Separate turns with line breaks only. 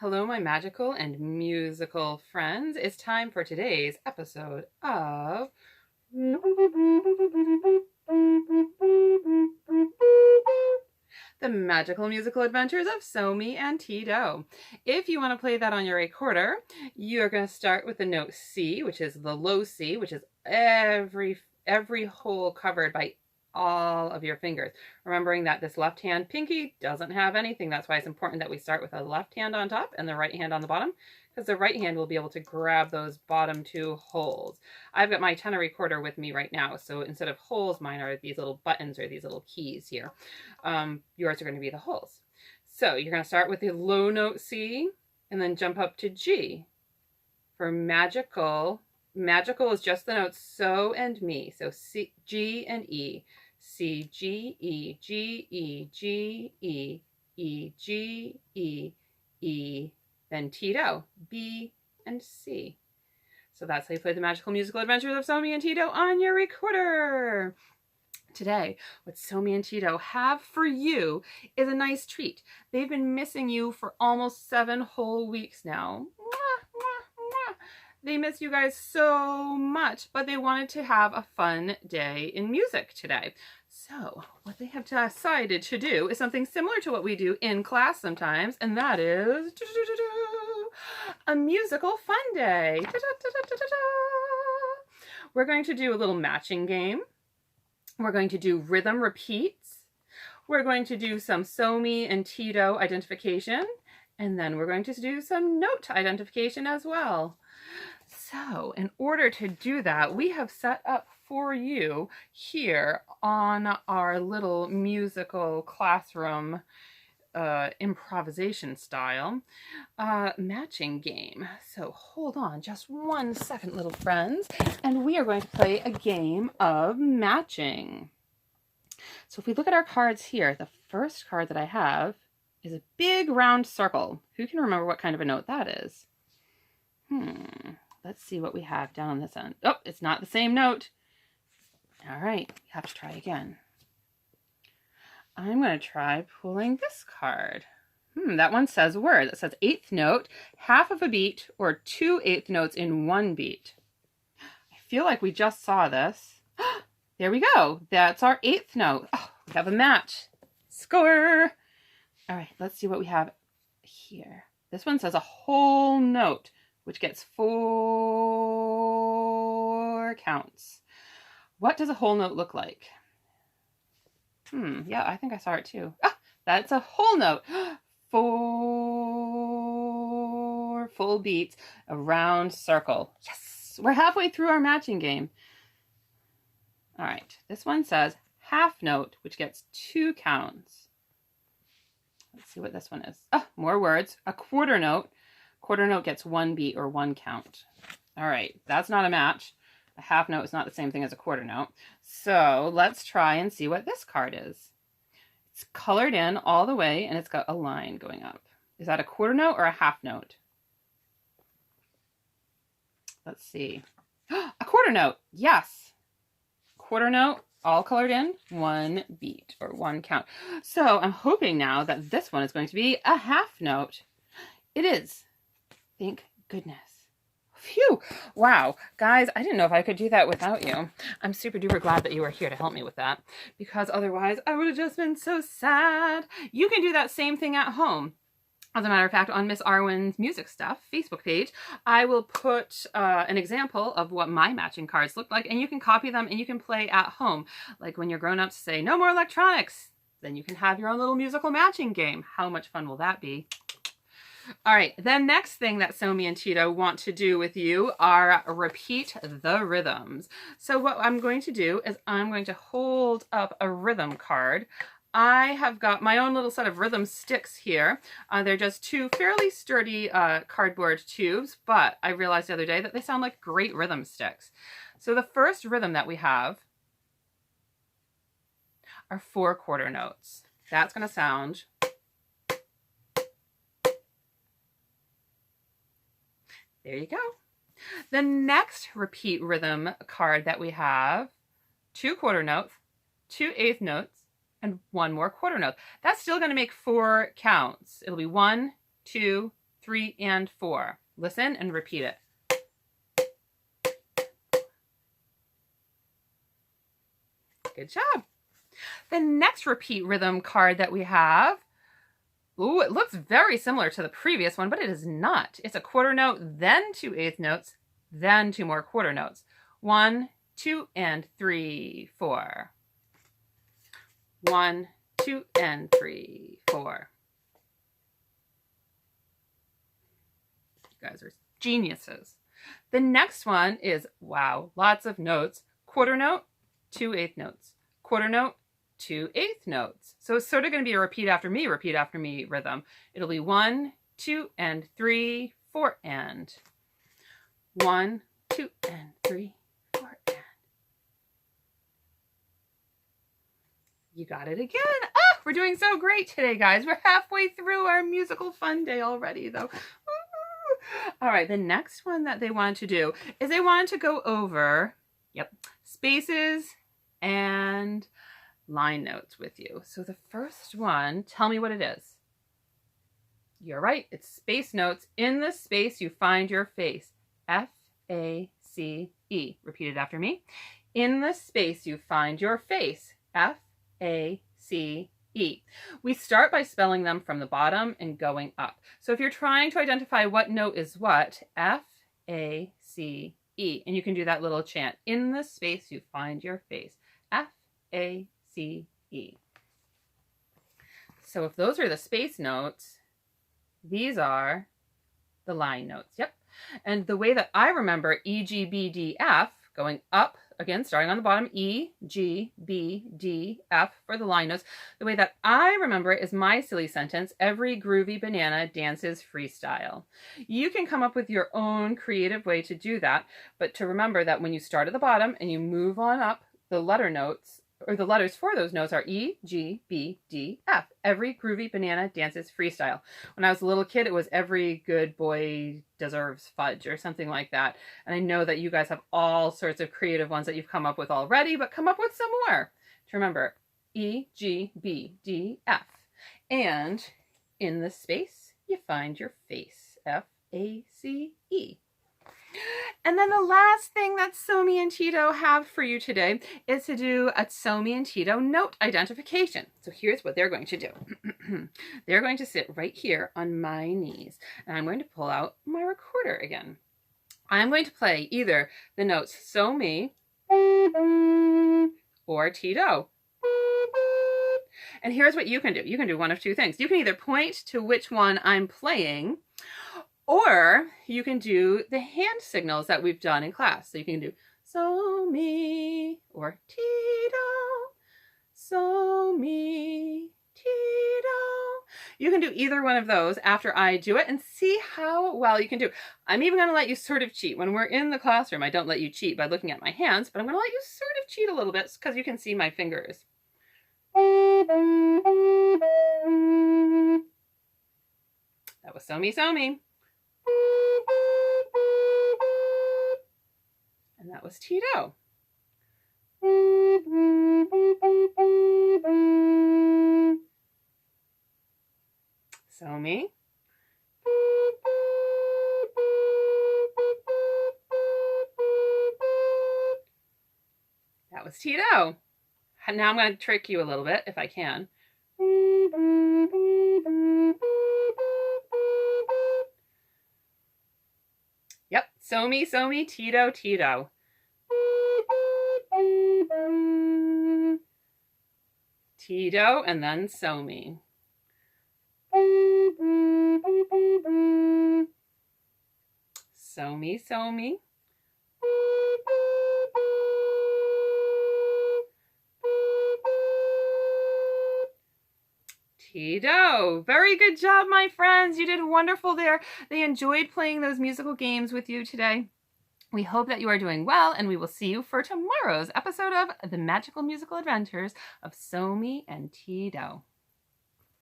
Hello, my magical and musical friends. It's time for today's episode of The Magical Musical Adventures of Somi and Tito. If you want to play that on your recorder, you're going to start with the note C, which is the low C, which is every hole covered by all of your fingers. Remembering that this left hand pinky doesn't have anything. That's why it's important that we start with the left hand on top and the right hand on the bottom, because the right hand will be able to grab those bottom two holes. I've got my tenor recorder with me right now, so instead of holes, mine are these little buttons or these little keys here. Yours are going to be the holes. So you're going to start with the low note C and then jump up to G. For magical, magical is just the notes so and me. So C, G, and E. C, G, E, G, E, G, E, E, G, E, E, then Tito, B, and C. So that's how you play the Magical Musical Adventures of Somi and Tito on your recorder. Today, what Somi and Tito have for you is a nice treat. They've been missing you for almost 7 whole weeks now. They miss you guys so much, but they wanted to have a fun day in music today. So what they have decided to do is something similar to what we do in class sometimes, and that is a musical fun day. We're going to do a little matching game. We're going to do rhythm repeats. We're going to do some Somi and Tito identification, and then we're going to do some note identification as well. So in order to do that, we have set up for you here on our little musical classroom improvisation style matching game. So hold on just 1 second, little friends, and we are going to play a game of matching. So if we look at our cards here, the first card that I have is a big round circle. Who can remember what kind of a note that is? Let's see what we have down on this end. Oh, it's not the same note. All right, we have to try again. I'm going to try pulling this card. That one says word. It says 8th note, half of a beat, or 2 8th notes in 1 beat. I feel like we just saw this. There we go. That's our 8th note. Oh, we have a match. Score! All right, let's see what we have here. This one says a whole note, which gets 4 counts. What does a whole note look like? Yeah, I think I saw it too. Ah, that's a whole note. 4 full beats, a round circle. Yes, we're halfway through our matching game. All right, this one says half note, which gets 2 counts. Let's see what this one is. Ah, more words. A quarter note. Quarter note gets 1 beat or 1 count. All right, that's not a match. A half note is not the same thing as a quarter note. So let's try and see what this card is. It's colored in all the way and it's got a line going up. Is that a quarter note or a half note? Let's see. A quarter note. Yes. Quarter note, all colored in, 1 beat or 1 count. So I'm hoping now that this one is going to be a half note. It is. Thank goodness. Phew! Wow. Guys, I didn't know if I could do that without you. I'm super duper glad that you were here to help me with that, because otherwise I would have just been so sad. You can do that same thing at home. As a matter of fact, on Miss Arwen's Music Stuff Facebook page, I will put an example of what my matching cards look like, and you can copy them and you can play at home. Like when your grown-ups say, no more electronics, then you can have your own little musical matching game. How much fun will that be? All right, the next thing that Somi and Tito want to do with you are repeat the rhythms. So what I'm going to do is I'm going to hold up a rhythm card. I have got my own little set of rhythm sticks here. They're just 2 fairly sturdy cardboard tubes, but I realized the other day that they sound like great rhythm sticks. So the first rhythm that we have are 4 quarter notes. That's going to sound... There you go. The next repeat rhythm card that we have, 2 quarter notes, 2 8th notes, and 1 more quarter note. That's still going to make 4 counts. It'll be 1, 2, 3, and 4. Listen and repeat it. Good job. The next repeat rhythm card that we have, ooh, it looks very similar to the previous one, but it is not. It's a quarter note, then 2 eighth notes, then 2 more quarter notes. 1, 2, and 3, 4. 1, 2, and 3, 4. You guys are geniuses. The next one is, wow, lots of notes. Quarter note, 2 eighth notes. Quarter note, 2 eighth notes. So it's sort of going to be a repeat after me rhythm. It'll be 1, 2, and 3, 4, and 1, 2, and 3, 4, and. You got it again. Oh, we're doing so great today, guys. We're halfway through our musical fun day already, though. All right, the next one that they wanted to do is they wanted to go over, spaces and line notes with you. So the first one, tell me what it is. You're right, it's space notes. In the space, you find your face. F-A-C-E. Repeat it after me. In the space, you find your face. F-A-C-E. We start by spelling them from the bottom and going up. So if you're trying to identify what note is what, F-A-C-E. And you can do that little chant. In the space, you find your face. F-A-C-E. So if those are the space notes, these are the line notes. Yep. And the way that I remember E, G, B, D, F, going up, again, starting on the bottom, E, G, B, D, F for the line notes. The way that I remember it is my silly sentence, every groovy banana dances freestyle. You can come up with your own creative way to do that, but to remember that when you start at the bottom and you move on up, the letter notes, or the letters for those notes are E, G, B, D, F. Every groovy banana dances freestyle. When I was a little kid, it was every good boy deserves fudge or something like that. And I know that you guys have all sorts of creative ones that you've come up with already, but come up with some more to remember. E, G, B, D, F. And in the space, you find your face. F-A-C-E. And then the last thing that Somi and Tito have for you today is to do a Somi and Tito note identification. So here's what they're going to do. They're going to sit right here on my knees, and I'm going to pull out my recorder again. I'm going to play either the notes Somi or Tito. And here's what you can do. You can do one of two things. You can either point to which one I'm playing, or you can do the hand signals that we've done in class. So you can do so me or Tito, so me, Tito. You can do either one of those after I do it and see how well you can do. I'm even going to let you sort of cheat. When we're in the classroom, I don't let you cheat by looking at my hands, but I'm going to let you sort of cheat a little bit because you can see my fingers. That was so me, so me. And that was Tito. So me. That was Tito. Now I'm going to trick you a little bit if I can. Yep, so me, Tito, Tito. Tito, and then so me. So me, so me. Tito. Very good job, my friends. You did wonderful there. They enjoyed playing those musical games with you today. We hope that you are doing well, and we will see you for tomorrow's episode of The Magical Musical Adventures of Somi and Tito.